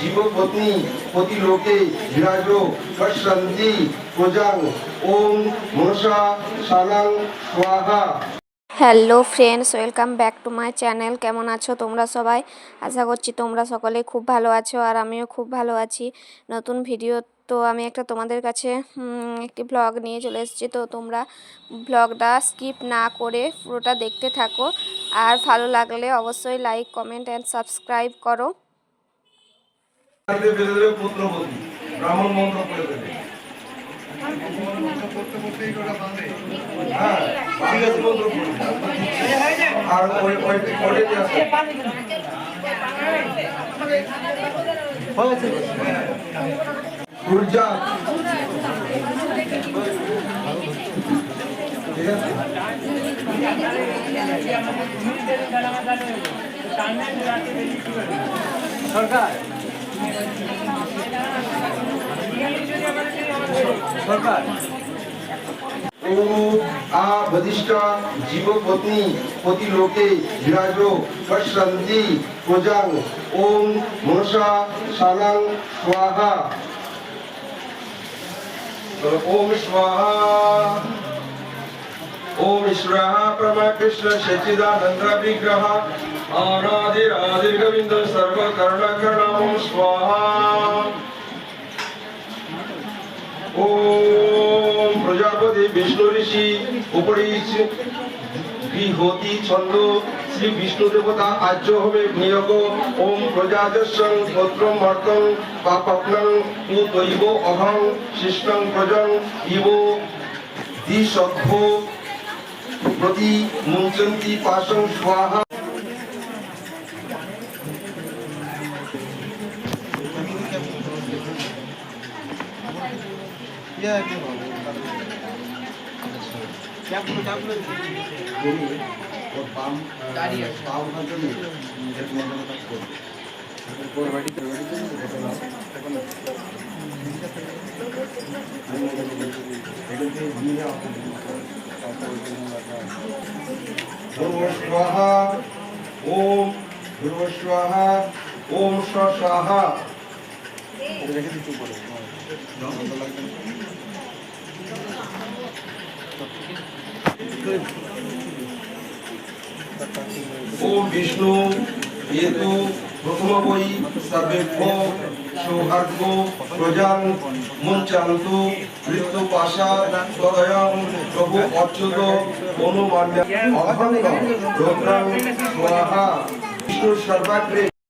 জীবপত্নী প্রতি লোকে বিরাজ পশ্যন্তি প্রজাং ওম মনসা সানাং স্বাহা। Hello friends, welcome back to my channel. কেমন আছো তোমরা সবাই? আশা করছি তোমরা সকলে খুব ভালো আছো, আর আমিও খুব ভালো আছি। নতুন ভিডিও তো আমি একটা তোমাদের কাছে একটি ব্লগ নিয়ে চলে এসেছি। তো তোমরা ব্লগটা স্কিপ না করে পুরোটা দেখতে থাকো, আর ভালো লাগলে অবশ্যই লাইক, কমেন্ট অ্যান্ড সাবস্ক্রাইব করো। ব্রাহ্মণ মন্ত্র করে দেবে। আর ওই ঊর্জা ঠিক আছে। সরকার জীবপত্নী প্রতি লোকে বিরাজ পশ্যন্তি প্রজাং ওম মনসা সানাং স্বাহা। ওম স্বাহা। ओम ईश्वरः परमा कृष्ण सच्चिदानंद विग्रह अनादिरादिर गोविंद सर्व करुणाकरणं स्वाहा। ओम प्रजापति विष्णु ऋषि उपरीच गृहति छंद श्री विष्णु देवता आज्य होवे नियोग। ओम प्रजाजस्यं गोत्रं मर्तं पापप्नं उदैव अहं शिष्टं प्रजं इव दिशभ्यो प्रति मुंचन्ति पाशं स्वाहा। स्वाहा ओम स्वाहा ओम स्वाहा। ओम विष्णु ये तो प्रथम बई सर्वेभ्यो सौभाग्य प्रजां मुंचान्तु मृत्यु पाशा तदयं प्रभु अच्युत अनुमान्य अभंग रुद्रं स्वाहा। विष्णु सर्वाग्रे